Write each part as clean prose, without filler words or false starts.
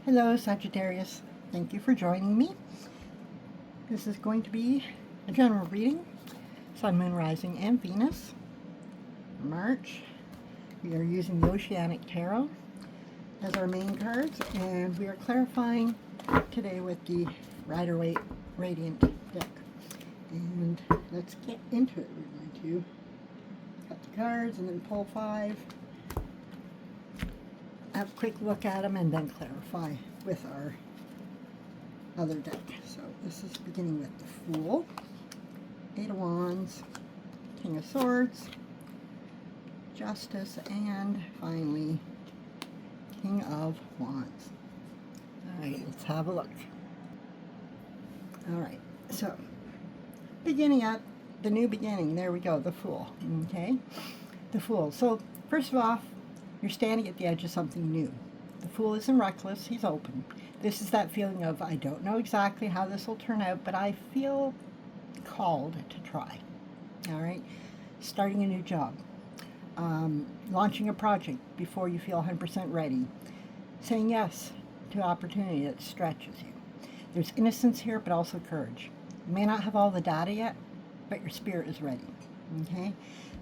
Hello Sagittarius, thank you for joining me. This is going to be a general reading, Sun, Moon, Rising, and Venus. March. We are using the Oceanic Tarot as our main cards, and we are clarifying today with the Rider-Waite Radiant deck. And let's get into it. We're going to cut the cards and then pull 5. Have a quick look at them and then clarify with our other deck. So this is beginning with the Fool, 8 of Wands, King of Swords, Justice, and finally King of Wands. Alright, let's have a look. Alright, so beginning at the new beginning, there we go, the Fool. Okay, the Fool. So first of all, you're standing at the edge of something new. The Fool isn't reckless, he's open. This is that feeling of, I don't know exactly how this will turn out, but I feel called to try. All right? Starting a new job. Launching a project before you feel 100% ready. Saying yes to opportunity that stretches you. There's innocence here, but also courage. You may not have all the data yet, but your spirit is ready. Okay?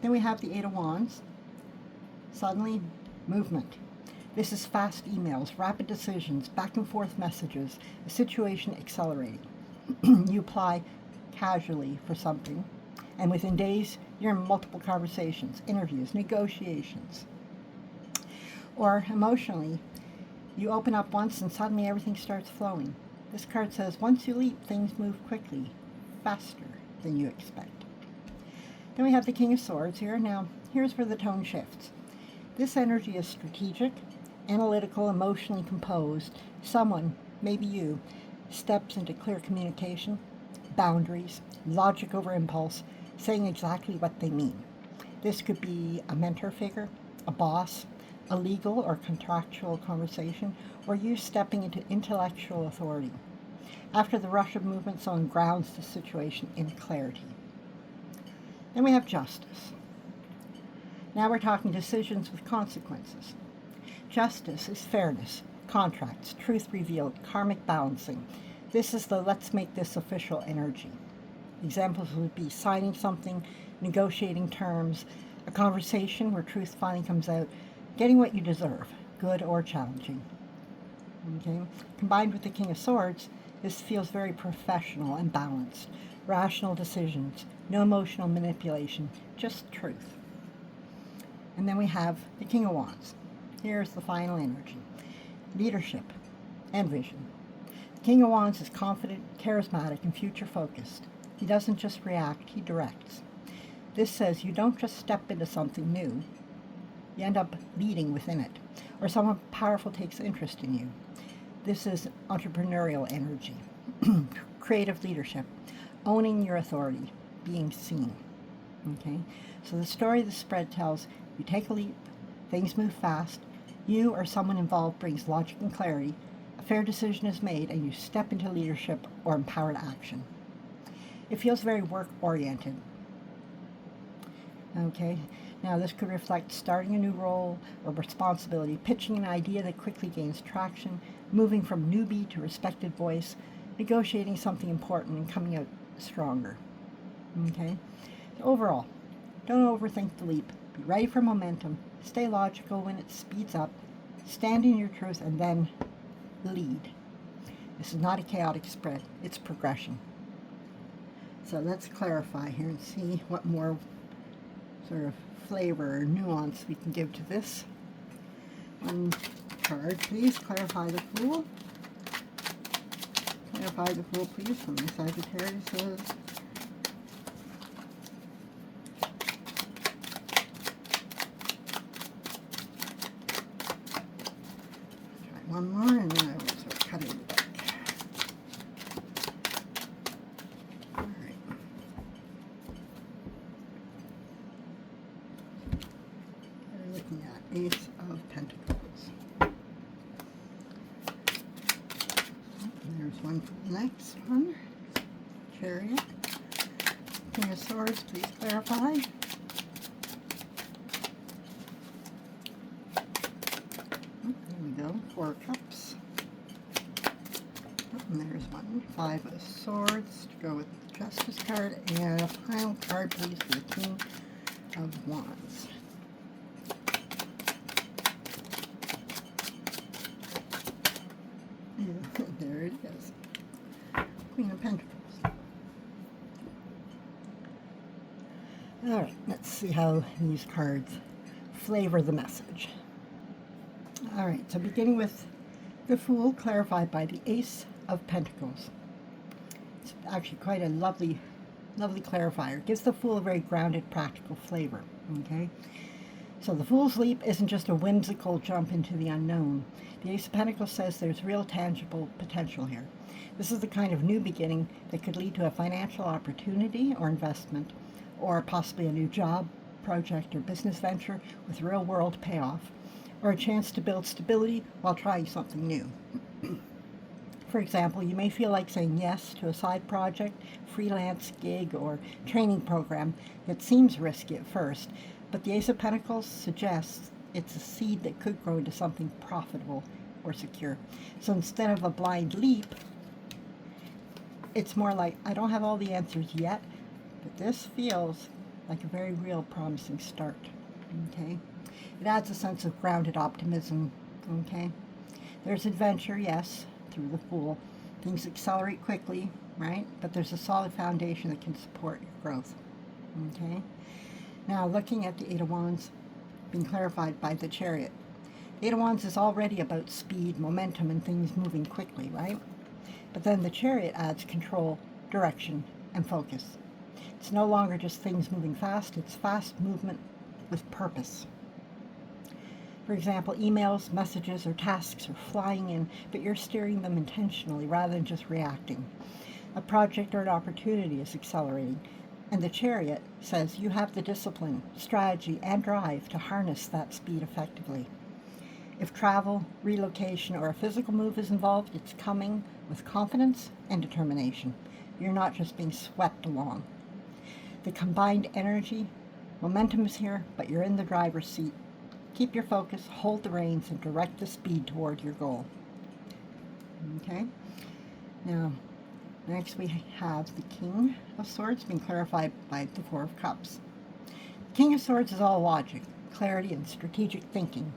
Then we have the 8 of Wands. Suddenly, movement. This is fast emails, rapid decisions, back and forth messages, a situation accelerating. You apply casually for something, and within days, you're in multiple conversations, interviews, negotiations. Or emotionally, you open up once and suddenly everything starts flowing. This card says, once you leap, things move quickly, faster than you expect. Then we have the King of Swords here. Now, here's where the tone shifts. This energy is strategic, analytical, emotionally composed. Someone, maybe you, steps into clear communication, boundaries, logic over impulse, saying exactly what they mean. This could be a mentor figure, a boss, a legal or contractual conversation, or you stepping into intellectual authority. After the rush of movement, someone grounds the situation in clarity. Then we have Justice. Now we're talking decisions with consequences. Justice is fairness, contracts, truth revealed, karmic balancing. This is the let's make this official energy. Examples would be signing something, negotiating terms, a conversation where truth finally comes out, getting what you deserve, good or challenging. Okay? Combined with the King of Swords, this feels very professional and balanced. Rational decisions, no emotional manipulation, just truth. And then we have the King of Wands. Here's the final energy. Leadership and vision. The King of Wands is confident, charismatic, and future-focused. He doesn't just react, he directs. This says you don't just step into something new. You end up leading within it. Or someone powerful takes interest in you. This is entrepreneurial energy. Creative leadership. Owning your authority. Being seen. Okay? So the story the spread tells, you take a leap, things move fast, you or someone involved brings logic and clarity, a fair decision is made, and you step into leadership or empowered action. It feels very work-oriented. Okay, now this could reflect starting a new role or responsibility, pitching an idea that quickly gains traction, moving from newbie to respected voice, negotiating something important and coming out stronger. Okay, so overall, don't overthink the leap. Be ready for momentum. Stay logical when it speeds up. Stand in your truth and then lead. This is not a chaotic spread. It's progression. So let's clarify here and see what more sort of flavor or nuance we can give to this. One card, please. Clarify the Fool. Clarify the Fool, please, from the Sagittarius. One more, and then I will start cutting the deck. All right. We're looking at Ace of Pentacles. And there's one for the next one. Chariot. King of Swords, please clarify. There we go. 4 cups. And there's one. Five of Swords to go with the Justice card. And a final card, please, for the King of Wands. There it is. Queen of Pentacles. All right, let's see how these cards flavor the message. All right, so beginning with the Fool, clarified by the Ace of Pentacles. It's actually quite a lovely clarifier. It gives the Fool a very grounded, practical flavor, okay? So the Fool's Leap isn't just a whimsical jump into the unknown. The Ace of Pentacles says there's real tangible potential here. This is the kind of new beginning that could lead to a financial opportunity or investment, or possibly a new job, project, or business venture with real-world payoff, or a chance to build stability while trying something new. For example, you may feel like saying yes to a side project, freelance gig, or training program that seems risky at first, but the Ace of Pentacles suggests it's a seed that could grow into something profitable or secure. So instead of a blind leap, it's more like, I don't have all the answers yet, but this feels like a very real promising start, okay? It adds a sense of grounded optimism, okay? There's adventure, yes, through the Fool. Things accelerate quickly, right? But there's a solid foundation that can support your growth, okay? Now, looking at the Eight of Wands, being clarified by the Chariot. Eight of Wands is already about speed, momentum, and things moving quickly, right? But then the Chariot adds control, direction, and focus. It's no longer just things moving fast, it's fast movement with purpose. For example, emails, messages, or tasks are flying in, but you're steering them intentionally rather than just reacting. A project or an opportunity is accelerating, and the Chariot says you have the discipline, strategy, and drive to harness that speed effectively. If travel, relocation, or a physical move is involved, it's coming with confidence and determination. You're not just being swept along. The combined energy, momentum is here, but you're in the driver's seat. Keep your focus, hold the reins, and direct the speed toward your goal. Okay? Now, next we have the King of Swords being clarified by the Four of Cups. The King of Swords is all logic, clarity, and strategic thinking.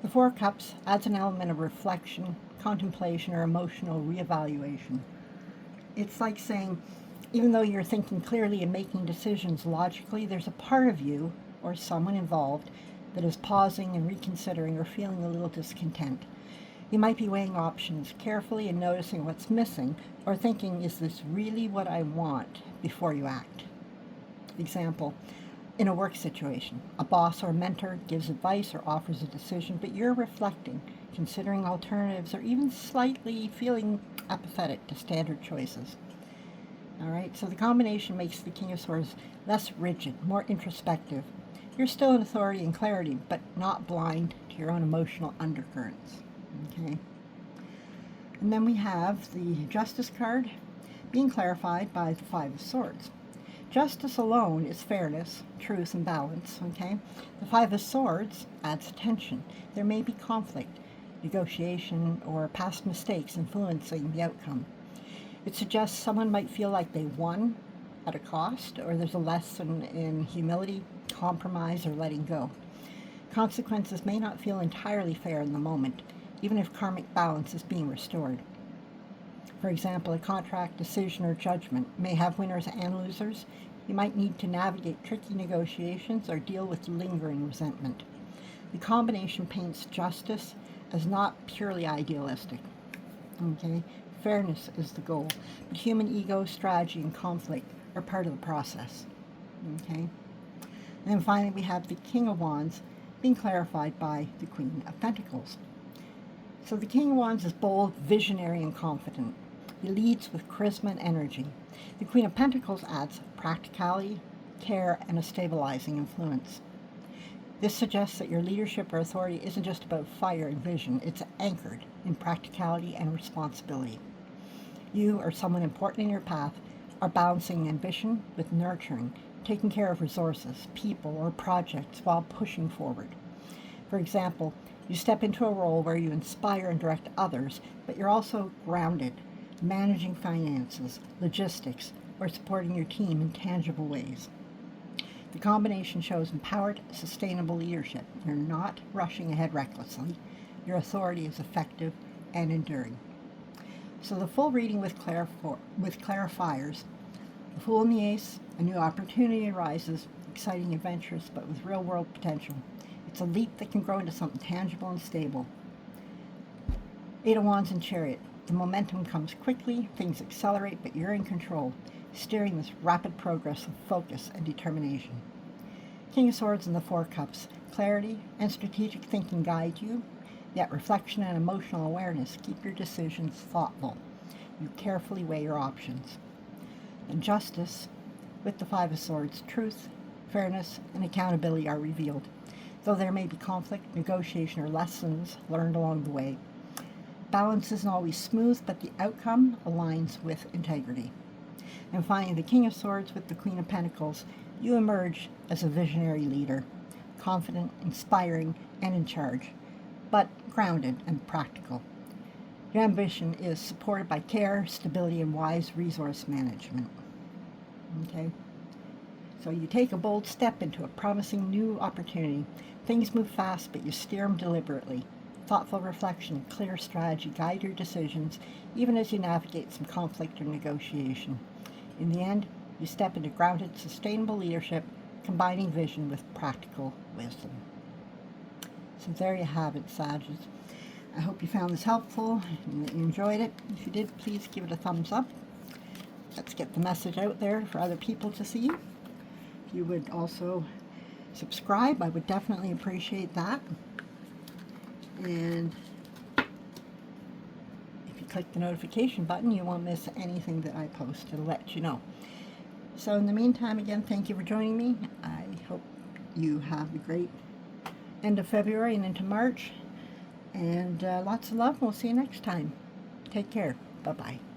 The Four of Cups adds an element of reflection, contemplation, or emotional reevaluation. It's like saying, even though you're thinking clearly and making decisions logically, there's a part of you, or someone involved, that is pausing and reconsidering or feeling a little discontent. You might be weighing options carefully and noticing what's missing, or thinking, is this really what I want, before you act. Example, in a work situation, a boss or mentor gives advice or offers a decision, but you're reflecting, considering alternatives, or even slightly feeling apathetic to standard choices. All right, so the combination makes the King of Swords less rigid, more introspective. You're still in authority and clarity, but not blind to your own emotional undercurrents. Okay. And then we have the Justice card being clarified by the Five of Swords. Justice alone is fairness, truth, and balance. Okay. The Five of Swords adds tension. There may be conflict, negotiation, or past mistakes influencing the outcome. It suggests someone might feel like they won at a cost, or there's a lesson in humility, compromise, or letting go. Consequences may not feel entirely fair in the moment, even if karmic balance is being restored. For example, a contract, decision, or judgment may have winners and losers. You might need to navigate tricky negotiations or deal with lingering resentment. The combination paints justice as not purely idealistic. Okay? Fairness is the goal, but human ego, strategy, and conflict are part of the process. Okay? And then finally we have the King of Wands being clarified by the Queen of Pentacles. So the King of Wands is bold, visionary, and confident. He leads with charisma and energy. The Queen of Pentacles adds practicality, care, and a stabilizing influence. This suggests that your leadership or authority isn't just about fire and vision, it's anchored in practicality and responsibility. You or someone important in your path are balancing ambition with nurturing, taking care of resources, people, or projects while pushing forward. For example, you step into a role where you inspire and direct others, but you're also grounded, managing finances, logistics, or supporting your team in tangible ways. The combination shows empowered, sustainable leadership. You're not rushing ahead recklessly. Your authority is effective and enduring. So the full reading with clarifiers. The Fool and the Ace, a new opportunity arises, exciting, adventurous, but with real-world potential. It's a leap that can grow into something tangible and stable. Eight of Wands and Chariot. The momentum comes quickly, things accelerate, but you're in control, steering this rapid progress with focus and determination. King of Swords and the Four Cups. Clarity and strategic thinking guide you, yet reflection and emotional awareness keep your decisions thoughtful. You carefully weigh your options. And Justice, with the Five of Swords, truth, fairness, and accountability are revealed, though there may be conflict, negotiation, or lessons learned along the way. Balance isn't always smooth, but the outcome aligns with integrity. And finally, the King of Swords with the Queen of Pentacles, you emerge as a visionary leader, confident, inspiring, and in charge, but grounded and practical. Your ambition is supported by care, stability, and wise resource management. Okay? So you take a bold step into a promising new opportunity. Things move fast, but you steer them deliberately. Thoughtful reflection, clear strategy guide your decisions, even as you navigate some conflict or negotiation. In the end, you step into grounded, sustainable leadership, combining vision with practical wisdom. So there you have it, Sagittarius. I hope you found this helpful and that you enjoyed it. If you did, please give it a thumbs up. Let's get the message out there for other people to see. If you would also subscribe, I would definitely appreciate that. And if you click the notification button, you won't miss anything that I post. It'll let you know. So in the meantime, again, thank you for joining me. I hope you have a great end of February and into March. And lots of love. We'll see you next time. Take care. Bye-bye.